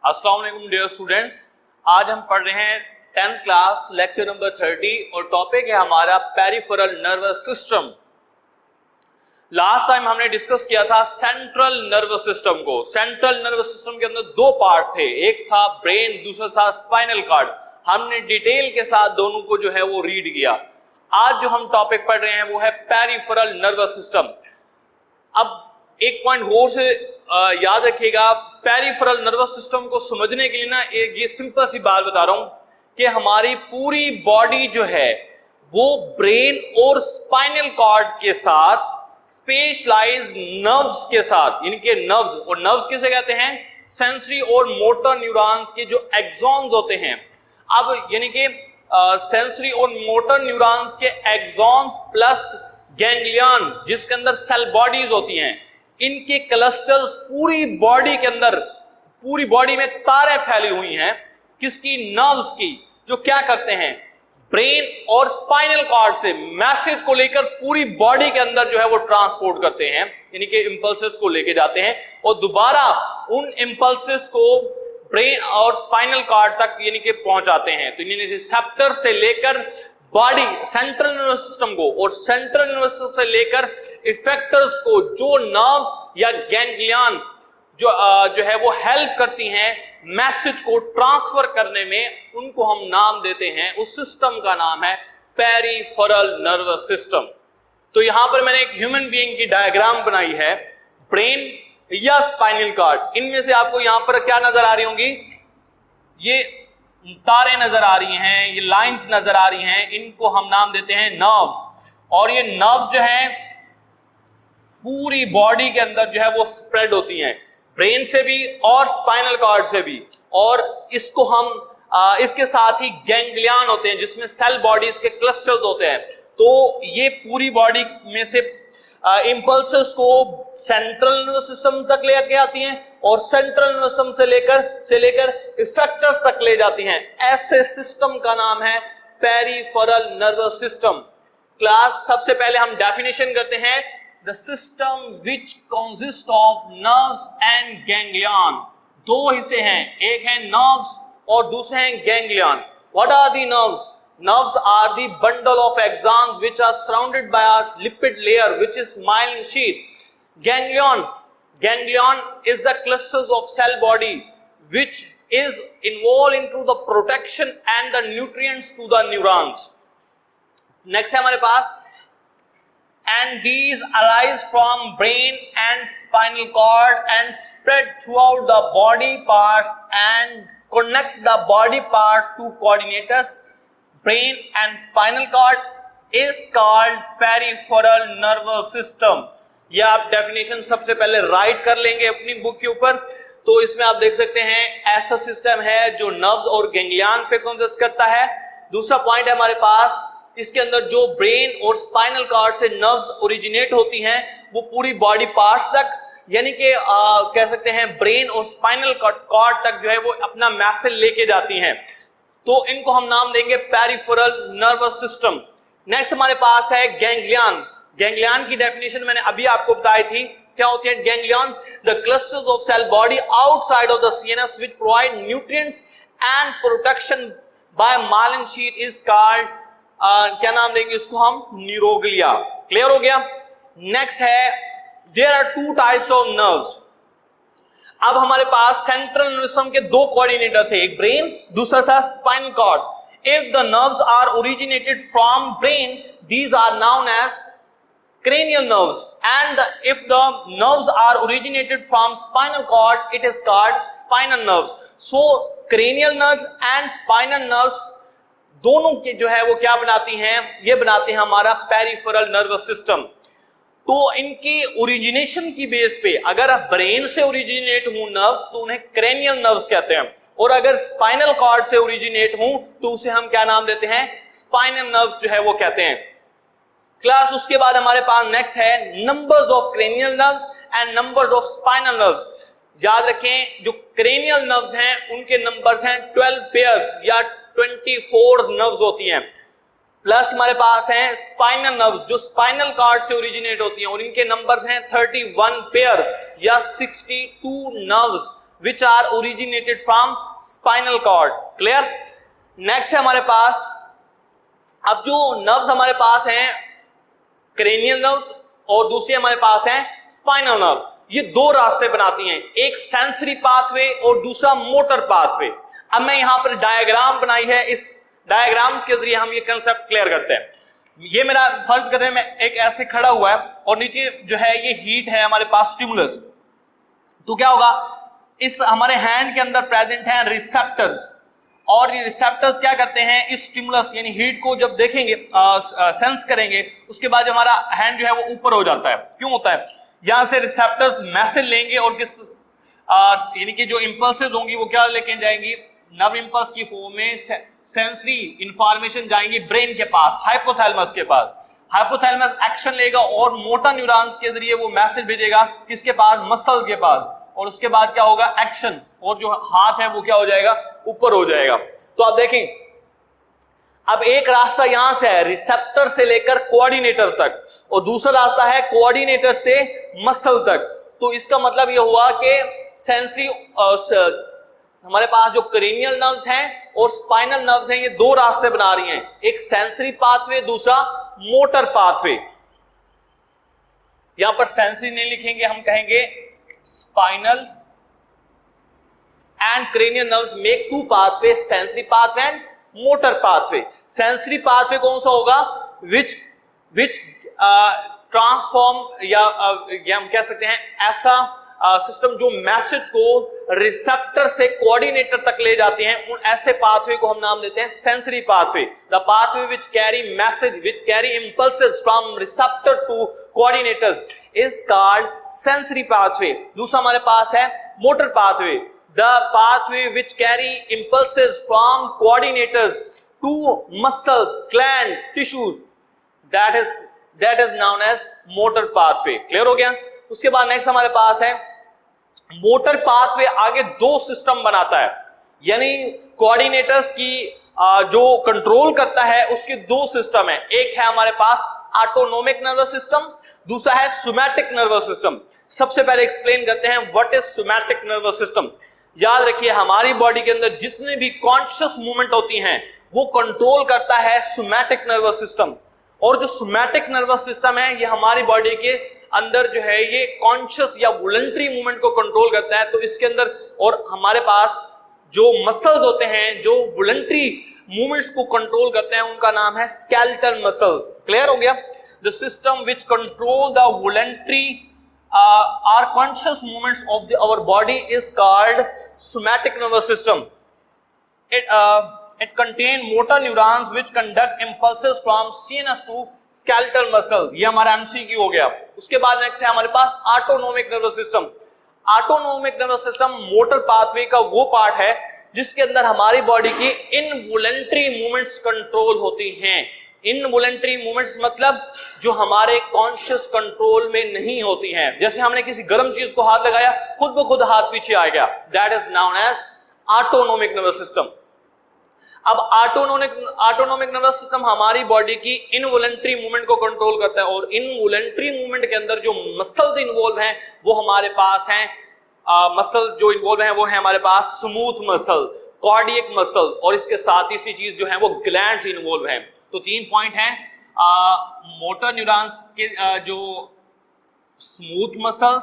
अस्सलाम वालेकुम dear students, आज हम पढ़ रहे हैं 10th क्लास लेक्चर नंबर 30 और टॉपिक है हमारा peripheral nervous system. Last time हमने डिस्कस किया था सेंट्रल नर्वस सिस्टम को। सेंट्रल नर्वस सिस्टम के अंदर दो पार्ट थे, एक था ब्रेन, दूसरा था स्पाइनल कॉर्ड। हमने डिटेल के साथ दोनों को जो है वो रीड किया। आज जो हम टॉपिक पढ़ रहे हैं वो है पेरिफेरल नर्वस सिस्टम। अब एक पॉइंट गौर से याद रखिएगा, पेरिफेरल नर्वस सिस्टम को समझने के लिए ना एक ये सिंपल सी बात बता रहा हूं कि हमारी पूरी बॉडी जो है वो ब्रेन और स्पाइनल कॉर्ड के साथ स्पेशलाइज्ड नर्व्स के साथ, यानी कि नर्व्स, और नर्व्स किसे कहते हैं, सेंसरी और मोटर न्यूरॉन्स के जो एक्सॉन्स होते हैं। अब यानी कि सेंसरी और मोटर न्यूरॉन्स के एक्सॉन्स प्लस गैंग्लियन जिसके अंदर सेल बॉडीज होती हैं, इनके क्लस्टर्स पूरी बॉडी के अंदर, पूरी बॉडी में तारें फैली हुई हैं किसकी, नर्व्स की, जो क्या करते हैं ब्रेन और स्पाइनल कॉर्ड से मैसेज को लेकर पूरी बॉडी के अंदर जो है वो ट्रांसपोर्ट करते हैं, यानी कि इंपल्सेस को लेके जाते हैं और दोबारा उन इंपल्सेस को ब्रेन और स्पाइनल कॉर्ड तक यानी कि पहुंचाते हैं। तो यानी रिसेप्टर से लेकर बॉडी सेंट्रल नर्वस सिस्टम को और सेंट्रल नर्वस सिस्टम से लेकर इफेक्टर्स को जो नर्व्स या गैंग्लियन जो है वो हेल्प करती हैं मैसेज को ट्रांसफर करने में, उनको हम नाम देते हैं, उस सिस्टम का नाम है पेरिफेरल नर्वस सिस्टम। तो यहां पर मैंने एक ह्यूमन बीइंग की डायग्राम बनाई है, ब्रेन या स्पाइनल कॉर्ड। इनमें से आपको यहां पर क्या नजर आ रही होंगी, ये तारें नजर आ रही हैं, ये लाइंस नजर आ रही हैं, इनको हम नाम देते हैं नर्व्स। और ये नर्व जो है पूरी बॉडी के अंदर जो है वो स्प्रेड होती हैं, ब्रेन से भी और स्पाइनल कॉर्ड से भी। और इसको हम इसके साथ ही गैंग्लियन होते हैं जिसमें सेल बॉडीज के क्लस्टर्स होते हैं। तो ये पूरी बॉडी में से इंपल्सेस को सेंट्रल नर्वस सिस्टम तक लेके आती हैं और सेंट्रल नर्वस सिस्टम से लेकर इफेक्टर्स तक ले जाती हैं। ऐसे सिस्टम का नाम है पेरिफेरल नर्वस सिस्टम। क्लास सबसे पहले हम डेफिनेशन करते हैं, the system which consist of nerves and ganglion. दो हिस्से हैं, एक है नर्व्स और दूसरे हैं ganglion. What are the nerves? Nerves are the bundle of axons which are surrounded by a lipid layer which is myelin sheath. Ganglion is the clusters of cell body which is involved into the protection and the nutrients to the neurons. Next है हमारे पास, and these arise from brain and spinal cord and spread throughout the body parts and connect the body part to coordinators. Brain and spinal cord is called peripheral nervous system. ये आप definition सबसे पहले right कर लेंगे अपनी book के ऊपर। तो इसमें आप देख सकते हैं ऐसा सिस्टम है जो नर्व्स और गैंग्लियन पे कंसिस्ट करता है। दूसरा पॉइंट है हमारे पास, इसके अंदर जो ब्रेन और स्पाइनल कॉर्ड से नर्व्स ओरिजिनेट होती हैं वो पूरी बॉडी पार्ट्स तक, यानी कि कह सकते हैं ब्रेन और स्पाइनल कॉर्ड तक जो है वो अपना मैसेज लेके जाती हैं। तो इनको हम नाम देंगे पेरिफेरल नर्वस सिस्टम। नेक्स्ट हमारे पास है गैंग्लियन। गैंग्लियन की डेफिनेशन मैंने अभी आपको बताई थी, क्या होती है ganglions? The clusters of cell body outside of the CNS which provide nutrients and protection by myelin sheath is called, क्या नाम देंगे इसको हम, न्यूरोग्लिया। क्लियर हो गया? नेक्स्ट है, there are two types of nerves. अब हमारे पास सेंट्रल नर्वस सिस्टम के दो कोऑर्डिनेटर थे, एक ब्रेन, दूसरा था spinal cord. If the nerves are originated from brain, these are known as cranial nerves, and if the nerves are originated from spinal cord, it is called spinal nerves. So cranial nerves and spinal nerves दोनों के जो है वो क्या बनाती हैं, ये बनाते हैं हमारा पेरिफेरल नर्वस सिस्टम। तो इनकी ओरिजिनेशन की बेस पे अगर ब्रेन से ओरिजिनेट हो नर्व्स तो उन्हें क्रेनियल नर्व्स कहते हैं, और अगर स्पाइनल कॉर्ड से ओरिजिनेट हो तो उसे हम क्या नाम देते हैं, स्पाइनल नर्व्स जो है वो कहते हैं। क्लास उसके बाद हमारे पास नेक्स्ट है numbers of cranial nerves and numbers of spinal nerves. याद रखें जो क्रेनियल नर्व्स हैं उनके नंबर्स हैं 12 पेयर्स या 24 नर्व्स होती हैं, प्लस हमारे पास हैं स्पाइनल नर्व्स जो स्पाइनल कॉर्ड से ओरिजिनेट होती हैं और इनके नंबर हैं 31 पेयर या 62 nerves which are originated from spinal cord. Clear? Next है हमारे पास, अब जो नर्व्स हमारे पास हैं क्रेनियल नर्व्स और दूसरी हमारे पास है स्पाइनल नर्व, ये दो रास्ते बनाती हैं, एक सेंसरी पाथवे और दूसरा मोटर पाथवे। अब मैं यहां पर डायग्राम बनाई है, इस डायग्राम्स के जरिए हम ये कंसेप्ट क्लियर करते हैं। ये मेरा फर्ज करें मैं एक ऐसे खड़ा हुआ है और नीचे जो है ये हीट है हमारे पास स्टिमुलस, तो क्या होगा, इस हमारे हैंड के अंदर प्रेजेंट है रिसेप्टर्स, और ये रिसेप्टर्स क्या करते हैं, इस स्टिमुलस यानी हीट को जब देखेंगे सेंस करेंगे, उसके बाद हमारा हैंड जो है वो ऊपर हो जाता है। क्यों होता है, यहां से रिसेप्टर्स मैसेज लेंगे और किस यानी कि जो इंपल्सेस होंगी वो क्या लेके जाएंगी, नर्व इंपल्स की फॉर्म में सेंसरी इंफॉर्मेशन जाएंगी ब्रेन के पास, हाइपोथैलेमस के पास। हाइपोथैलेमस एक्शन लेगा और मोटर न्यूरॉन्स के जरिए वो मैसेज भेजेगा किसके पास, मसल के पास, और उसके बाद क्या होगा, एक्शन, और जो हाथ है वो क्या हो जाएगा, ऊपर हो जाएगा। तो आप देखें, अब एक रास्ता यहां से है रिसेप्टर से लेकर कोऑर्डिनेटर तक, और दूसरा रास्ता है कोऑर्डिनेटर से मसल तक। तो इसका मतलब यह हुआ कि सेंसरी हमारे पास जो क्रेनियल नर्व्स हैं और स्पाइनल नर्व्स हैं, ये दो रास्ते बना रही हैं, एक सेंसरी पाथवे, दूसरा मोटर पाथवे। यहां पर सेंसरी नहीं लिखेंगे, हम कहेंगे spinal and cranial nerves make two pathway, sensory pathway and motor pathway. Sensory pathway कौन सा होगा, विच ट्रांसफॉर्म या हम कह सकते हैं ऐसा सिस्टम जो मैसेज को रिसेप्टर से कोऑर्डिनेटर तक ले जाते हैं, उन ऐसे पाथवे को हम नाम देते हैं sensory pathway. The pathway which carry message, which carry impulses from receptor to coordinator is called sensory pathway. दूसरा हमारे पास है motor pathway, the pathway which carry impulses from coordinators to muscles, gland, tissues, that is known as motor pathway. Clear हो गया? उसके बाद next हमारे पास है मोटर पाथवे, आगे दो सिस्टम बनाता है, यानी कोऑर्डिनेटर्स की जो कंट्रोल करता है उसके दो सिस्टम है, एक है हमारे पास ऑटोनोमिक नर्वस सिस्टम, दूसरा है सोमैटिक नर्वस सिस्टम। सबसे पहले एक्सप्लेन करते हैं what is somatic nervous system. याद रखिए, हमारी बॉडी के अंदर जितने भी कॉन्शियस मूवमेंट होती हैं वो कंट्रोल करता है सोमैटिक नर्वस सिस्टम, और जो सोमैटिक नर्वस सिस्टम है ये हमारी बॉडी के अंदर जो है ये कॉन्शियस या वॉलंटरी मूवमेंट को कंट्रोल करता है। तो इसके अंदर और हमारे पास जो मसल्स होते हैं जो वॉलंटरी मूवमेंट्स को कंट्रोल करते हैं उनका नाम है स्केलेटल मसल। क्लियर हो गया? The system which control the voluntary or conscious movements of our body is called somatic nervous system. It contain motor neurons which conduct impulses from CNS to skeletal muscle। ये हमारा MCQ हो गया। उसके बाद next है हमारे पास autonomic nervous system. Autonomic nervous system motor pathway का वो पार्ट है जिसके अंदर हमारी बॉडी की इनवॉलंटरी मूवमेंट्स कंट्रोल होती हैं। इनवॉलंटरी मूवमेंट्स मतलब जो हमारे कॉन्शियस कंट्रोल में नहीं होती हैं, जैसे हमने किसी गर्म चीज को हाथ लगाया, खुद ब खुद हाथ पीछे आ गया, that is known as autonomic nervous system. अब ऑटोनोमिक नर्वस सिस्टम हमारी बॉडी की इनवॉलंटरी मूवमेंट को कंट्रोल करता है, और इनवॉलंटरी मूवमेंट के अंदर जो मसल्स इन्वॉल्व हैं वो हमारे पास हैं, मसल जो इन्वॉल्व हैं वो है हमारे पास स्मूथ मसल, कार्डियक मसल, और इसके साथ तीसरी चीज जो है वो ग्लैंड्स इन्वॉल्व हैं। तो 3 पॉइंट हैं, मोटर न्यूरॉन्स के जो स्मूथ मसल,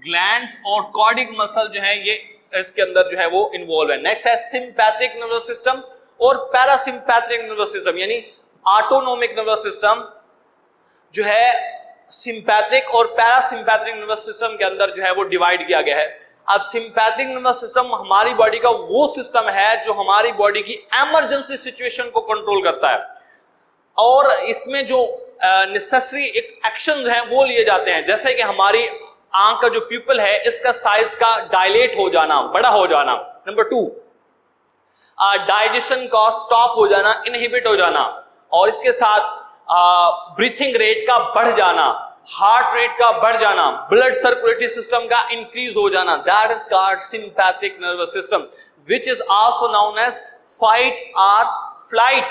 ग्लैंड्स और कार्डियक मसल जो है ये इसके अंदर जो है वो इन्वॉल्व है। नेक्स्ट है सिंपैथिक नर्वस सिस्टम और पैरासिम्पैथिक नर्वस सिस्टम, यानी ऑटोनोमिक नर्वस सिस्टम जो है सिंपैथिक और पैरासिम्पैथिक नर्वस सिस्टम के अंदर जो है वो डिवाइड किया गया है। अब सिंपैथिक नर्वस सिस्टम हमारी बॉडी का वो सिस्टम है जो हमारी बॉडी की इमरजेंसी सिचुएशन को कंट्रोल करता है, और इसमें जो नेसेसरी एक्शंस हैं वो लिए जाते हैं, जैसे कि हमारी आंख का जो प्यूपल है इसका साइज का डायलेट हो जाना, बड़ा हो जाना। नंबर 2, डाइजेशन का स्टॉप हो जाना, इनहिबिट हो जाना, और इसके साथ ब्रीथिंग रेट का बढ़ जाना, हार्ट रेट का बढ़ जाना, ब्लड सर्कुलेटरी सिस्टम का इंक्रीज हो जाना, that is called sympathetic nervous system which is also known as fight और flight,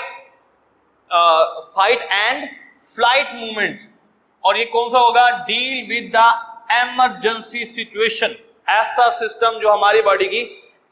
fight and flight movements. और ये कौन सा होगा? Deal with the emergency situation, ऐसा सिस्टम जो हमारी बॉडी की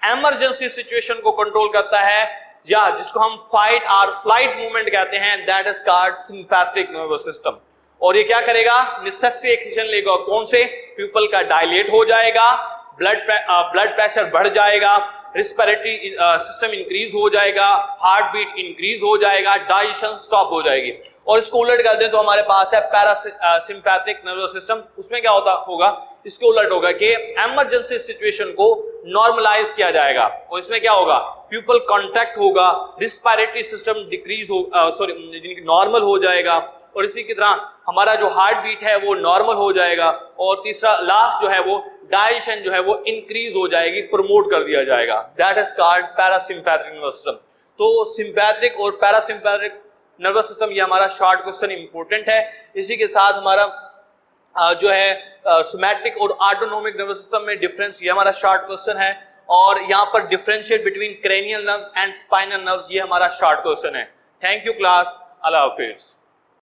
इमरजेंसी सिचुएशन को कंट्रोल करता है, या जिसको हम फाइट और फ्लाइट मूवमेंट कहते हैं, that is called sympathetic nervous system. और ये क्या करेगा, नेसेसरी एक्शन लेगा, कौन से, प्यूपल का डायलेट हो जाएगा, ब्लड प्रेशर बढ़ जाएगा, रिस्पिरेटरी सिस्टम इंक्रीज हो जाएगा, हार्ट बीट इंक्रीज हो जाएगा, डाइजेशन स्टॉप हो जाएगी। और इसको उलट कर दें तो हमारे पास है पैरासिम्पैथिक नर्वस सिस्टम। उसमें क्या होगा, इसके उलट होगा कि इमरजेंसी सिचुएशन को नॉर्मलाइज किया जाएगा, और इसमें क्या होगा, प्यूपल कॉन्टैक्ट होगा, रिस्पिरेटरी सिस्टम डिक्रीज हो नॉर्मल हो जाएगा, और इसी की तरह हमारा जो हार्ट बीट है वो नॉर्मल हो जाएगा, और तीसरा लास्ट जो है वो डाइजेशन जो है वो इंक्रीज हो जाएगी, प्रमोट कर दिया जाएगा। That is called parasympathetic nervous system. तो सिंपैथिक और पैरासिम्पैथिक नर्वस सिस्टम, ये हमारा शॉर्ट क्वेश्चन इंपॉर्टेंट है। इसी के साथ हमारा जो है सोमैटिक और ऑटोनोमिक नर्वस सिस्टम में डिफरेंस, ये हमारा शॉर्ट क्वेश्चन है। और यहाँ पर differentiate between cranial nerves and spinal nerves, ये हमारा शॉर्ट क्वेश्चन है। Thank you class, Allah Hafiz.